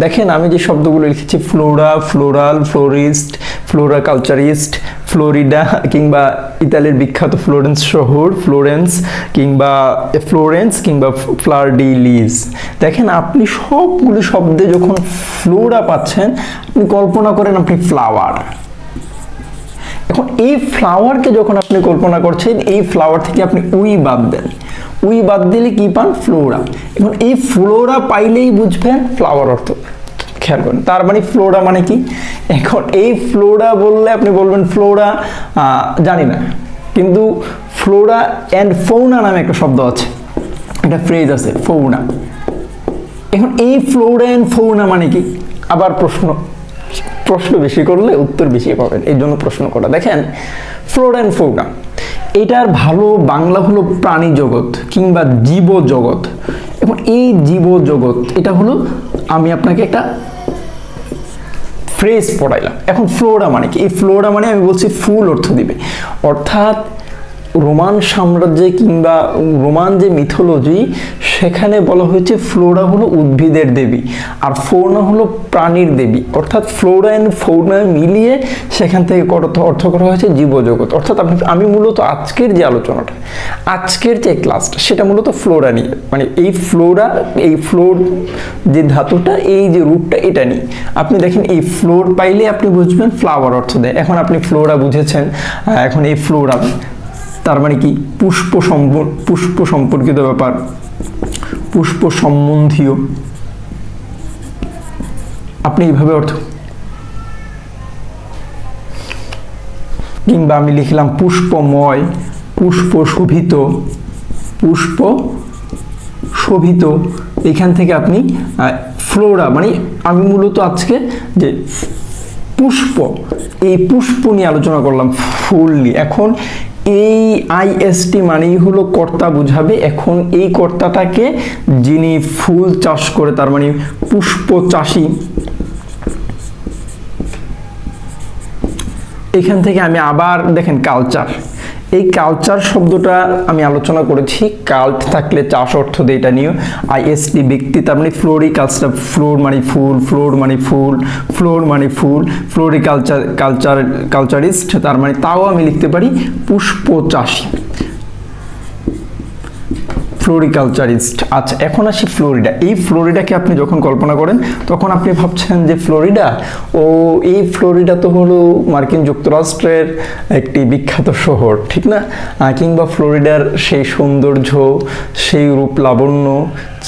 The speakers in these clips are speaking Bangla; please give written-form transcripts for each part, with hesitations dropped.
দেখেন আমি যে শব্দগুলো লিখেছি flora, floral, florist, flora culturist, Florida কিংবা ইতালির বিখ্যাত ফ্লোরেন্স শহর, ফ্লোরেন্স কিংবা ফ্লার ডি লিজ। দেখেন আপনি সবগুলো শব্দে যখন ফ্লোরা পাচ্ছেন, আপনি কল্পনা করেন আপনি ফ্লাওয়ার। এখন এই ফ্লাওয়ারকে যখন আপনি কল্পনা করছেন, এই ফ্লাওয়ার থেকে আপনি বাদ দেন, বাদ দিলে কি পান? ফ্লোরা। এখন এই ফ্লোরা পাইলেই বুঝবেন ফ্লাওয়ার অর্থ। খেয়াল করেন, তার মানে ফ্লোরা মানে কি? এখন এই ফ্লোরা বললে আপনি বলবেন ফ্লোরা জানি না, কিন্তু ফ্লোরা অ্যান্ড ফৌনা নামে একটা শব্দ আছে, একটা ফ্রেজ আছে ফৌনা। এখন এই ফ্লোরা অ্যান্ড ফৌনা মানে কি? আবার প্রশ্ন বেশি করলে উত্তর বেশি পাবেন, এই জন্য প্রশ্ন করা। দেখেন ফ্লোরা অ্যান্ড ফৌনা, এটার ভালো বাংলা হলো প্রাণী জগৎ কিংবা জীব জগৎ। এবং এই জীব জগৎ এটা হলো, আমি আপনাকে একটা ফ্রেজ পড়াইলাম। এখন ফ্লোরা মানে কি? এই ফ্লোরা মানে আমি বলছি ফুল অর্থ দিবে। অর্থাৎ রোমান সাম্রাজ্যে কিংবা রোমান যে মিথোলজি, সেখানে বলা হয়েছে ফ্লোরা হলো উদ্ভিদের দেবী আর ফৌনা হলো প্রাণীর দেবী। অর্থাৎ ফ্লোরা অ্যান্ড ফৌনা মিলিয়ে সেখান থেকে অর্থ করা হয়েছে জীবজগৎ। অর্থাৎ আমি মূলত আজকের যে আলোচনাটা, আজকের যে ক্লাসটা, সেটা মূলত ফ্লোরা নিয়ে, মানে এই ফ্লোরা, এই ফ্লোর যে ধাতুটা, এই যে রূপটা, এটা নিয়ে। আপনি দেখেন এই ফ্লোর পাইলে আপনি বুঝবেন ফ্লাওয়ার অর্থ দেয়। এখন আপনি ফ্লোরা বুঝেছেন, এখন এই ফ্লোরা তার মানে কি? পুষ্প সম্পর্কিত ব্যাপার, পুষ্প সম্বন্ধীয়, আপনি এইভাবে অর্থ। কিংবা আমি লিখলাম পুষ্পময়, পুষ্প শোভিত, এখান থেকে আপনি ফ্লোরা মানে আমি মূলত আজকে যে পুষ্প, এই পুষ্প নিয়ে আলোচনা করলাম, ফুল নিয়ে। এখন এই আইএসটি মানেই হলো কর্তা বুঝাবে। এখন এই কর্তাটাকে যিনি ফুল চাষ করে, তার মানে পুষ্প চাষী, এখান থেকে আমি আবার দেখেন কালচার, এই কালচার শব্দটা আমি আলোচনা করেছি। কাল্ট থাকলে চাষ অর্থ দেয়, এটা নিয়ে। আইএসটি ব্যক্তি, তার মানে ফ্লোরিকালচার, ফ্লোর মানে ফুল, কালচারিস্ট, তার মানে তাও আমি লিখতে পারি পুষ্প চাষী, ফ্লোরিকালচারিস্ট। আচ্ছা, এখন আসি ফ্লোরিডা। এই ফ্লোরিডাকে আপনি যখন কল্পনা করেন, তখন আপনি ভাবছেন যে ফ্লোরিডা, এই ফ্লোরিডা তো হলো মার্কিন যুক্তরাষ্ট্রের একটি বিখ্যাত শহর, ঠিক না? কিংবা ফ্লোরিডার সেই সৌন্দর্য, সেই রূপ লাবণ্য,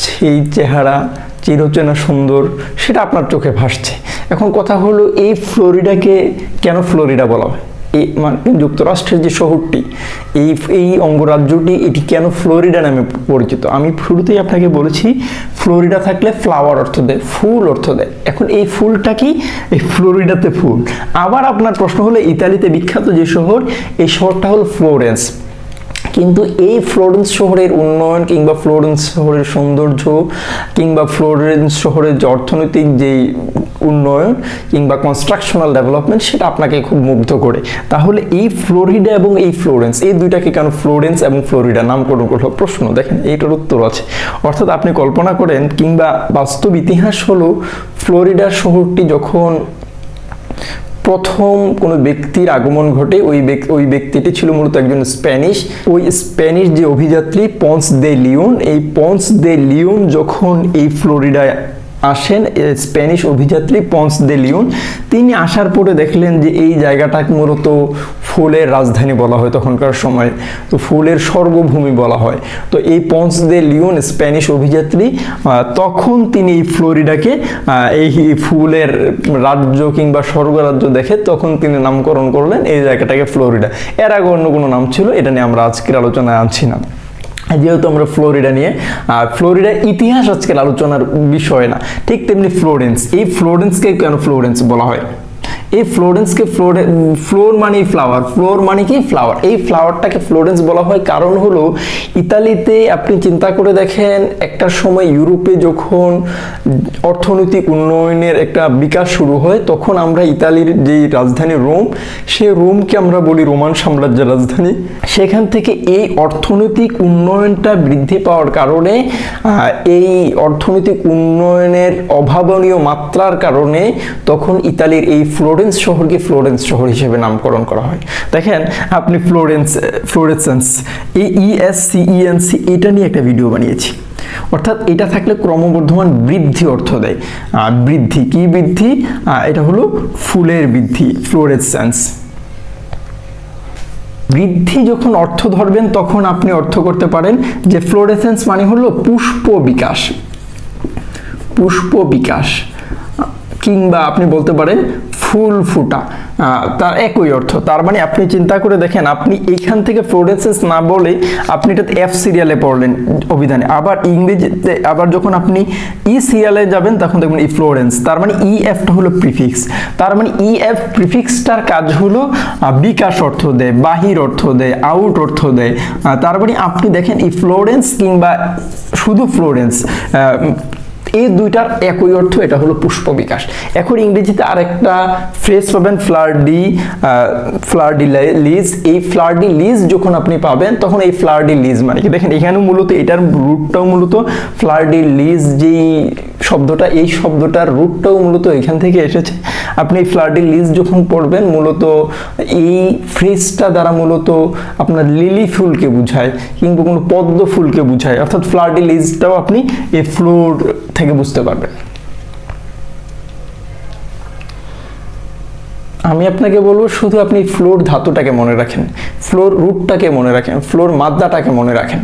সেই চেহারা চিরচেনা সুন্দর, সেটা আপনার চোখে ভাসছে। এখন কথা হলো, এই ফ্লোরিডাকে কেন ফ্লোরিডা বলা হয়? এই মার্কিন যুক্তরাষ্ট্রের যে শহরটি, এই অঙ্গরাজ্যটি, এটি কেন ফ্লোরিডা নামে পরিচিত? আমি শুরুতেই আপনাকে বলেছি, ফ্লোরিডা থাকলে ফ্লাওয়ার অর্থ দেয়, ফুল অর্থ দেয়। এখন এই ফুলটা কি? এই ফ্লোরিডাতে ফুল। আবার আপনার প্রশ্ন হলো, ইতালিতে বিখ্যাত যে শহর, এই শহরটা হলো ফ্লোরেন্স। কিন্তু এই ফ্লোরেন্স শহরের উন্নয়ন কিংবা ফ্লোরেন্স শহরের সৌন্দর্য কিংবা ফ্লোরেন্স শহরের যে অর্থনৈতিক যেই উন্নয়ন কিংবা কনস্ট্রাকশনাল ডেভেলপমেন্ট, সেটা আপনাকে খুব মুগ্ধ করে। তাহলে এই ফ্লোরিডা এবং এই ফ্লোরেন্স, এই দুইটাকে কেন ফ্লোরেন্স এবং ফ্লোরিডা নামকরণ করলো? প্রশ্ন দেখেন, এইটার উত্তর আছে। অর্থাৎ আপনি কল্পনা করেন কিংবা বাস্তব ইতিহাস হলো, ফ্লোরিডা শহরটি যখন প্রথম কোনো ব্যক্তির আগমন ঘটে, ওই ব্যক্তিটি ছিল মূলত একজন স্প্যানিশ। ওই স্প্যানিশ যে অভিযাত্রী পন্স দে লিওন, এই পন্স দে লিওন যখন এই ফ্লোরিডায় আসেন, স্প্যানিশ অভিযাত্রী পন্স দে লিওন, তিনি আসার পরে দেখলেন যে এই জায়গাটাকে মূলত ফুলের রাজধানী বলা হয় তখনকার সময়, তো ফুলের স্বর্গভূমি বলা হয়। তো এই পন্স দে লিওন স্প্যানিশ অভিযাত্রী, তখন তিনি এই ফ্লোরিডাকে এই ফুলের রাজ্য কিংবা স্বর্গরাজ্য দেখে তখন তিনি নামকরণ করলেন এই জায়গাটাকে ফ্লোরিডা। এর আগে অন্য কোনো নাম ছিল, এটা নিয়ে আমরা আজকের আলোচনায় আনছি না, যেহেতু আমরা ফ্লোরিডা নিয়ে, ফ্লোরিডার ইতিহাস আজকের আলোচনার বিষয় না। ঠিক তেমনি ফ্লোরেন্স, এই ফ্লোরেন্সকে কেন ফ্লোরেন্স বলা হয়? এই ফ্লোরেন্সকে ফ্লোর মানে ফ্লাওয়ার, ফ্লোর মানে কি ফ্লাওয়ার, এই ফ্লাওয়ারটাকে ফ্লোরেন্স বলা হয় কারণ হলো ইতালিতে আপনি চিন্তা করে দেখেন একটা সময় ইউরোপে যখন অর্থনৈতিক উন্নয়নের একটা বিকাশ শুরু হয় তখন আমরা ইতালির যে রাজধানী রোম, সে রোমকে আমরা বলি রোমান সাম্রাজ্যের রাজধানী। সেখান থেকে এই অর্থনৈতিক উন্নয়নটা বৃদ্ধি পাওয়ার কারণে এই অর্থনৈতিক উন্নয়নের অভাবনীয় মাত্রার কারণে তখন ইতালির এই ফ্লোরেন্স শহরকে ফ্লোরেন্স শহর হিসেবে নামকরণ করা হয়। দেখেন আপনি ফ্লোরেসেন্স এই ESCENC এটা নিয়ে একটা ভিডিও বানিয়েছি, অর্থাৎ এটা থাকলে ক্রমবর্ধমান বৃদ্ধি অর্থ দেয়। বৃদ্ধি কি বৃদ্ধি? এটা হলো ফুলের বৃদ্ধি, ফ্লোরেসেন্স। বৃদ্ধি যখন অর্থ ধরবেন তখন আপনি অর্থ করতে পারেন যে ফ্লোরেসেন্স মানে হলো পুষ্প বিকাশ, পুষ্প বিকাশ, কিংবা আপনি বলতে পারেন ফুল ফোটা, তার একই অর্থ। তার মানে আপনি চিন্তা করে দেখেন, আপনি এইখান থেকে ফ্লোরেসেন্স না বলে আপনি এটা F সিরিয়ালে পড়লেন অভিধানে, আবার ইংরেজিতে আবার যখন আপনি E সিরিয়ালে যাবেন তখন দেখবেন ই ফ্লোরেন্স, তার মানে EFটা হলো প্রিফিক্স। তার মানে EF প্রিফিক্সটার কাজ হলো বিকাশ অর্থ দেয়, বাহির অর্থ দেয়, আউট অর্থ দেয়। তার মানে আপনি দেখেন এই ফ্লোরেন্স কিংবা শুধু ফ্লোরেন্স এই দুইটার একই অর্থ, এটা হলো পুষ্প বিকাশ। এখন ইংরেজিতে আরেকটা ফ্রেজ পাবেন ফ্লার ডি লিজ। এই ফ্লার ডি লিজ যখন আপনি পাবেন তখন এই ফ্লার ডি লিজ মানে কি দেখেন এখানেও মূলত এটার রুটটাও মূলত ফ্লার ডি লিজ, যেই শব্দটা এই শব্দটার রুটটাও মূলত এখান থেকে এসেছে। আপনি ফ্লার ডি লিজ যখন পড়বেন মূলত এই ফ্রেজটা দ্বারা মূলত আপনার লিলি ফুলকে বোঝায় কিংবা কোনো পদ্ম ফুলকে বোঝায়, অর্থাৎ ফ্লার ডি লিজটাও আপনি এই ফ্লোর থেকে বুঝতে পারবেন। আমি আপনাকে বলবো শুধু আপনি ফ্লোর ধাতুটাকে মনে রাখেন, ফ্লোর রুটটাকে মনে রাখেন, ফ্লোর মাদ্রাটাকে মনে রাখেন।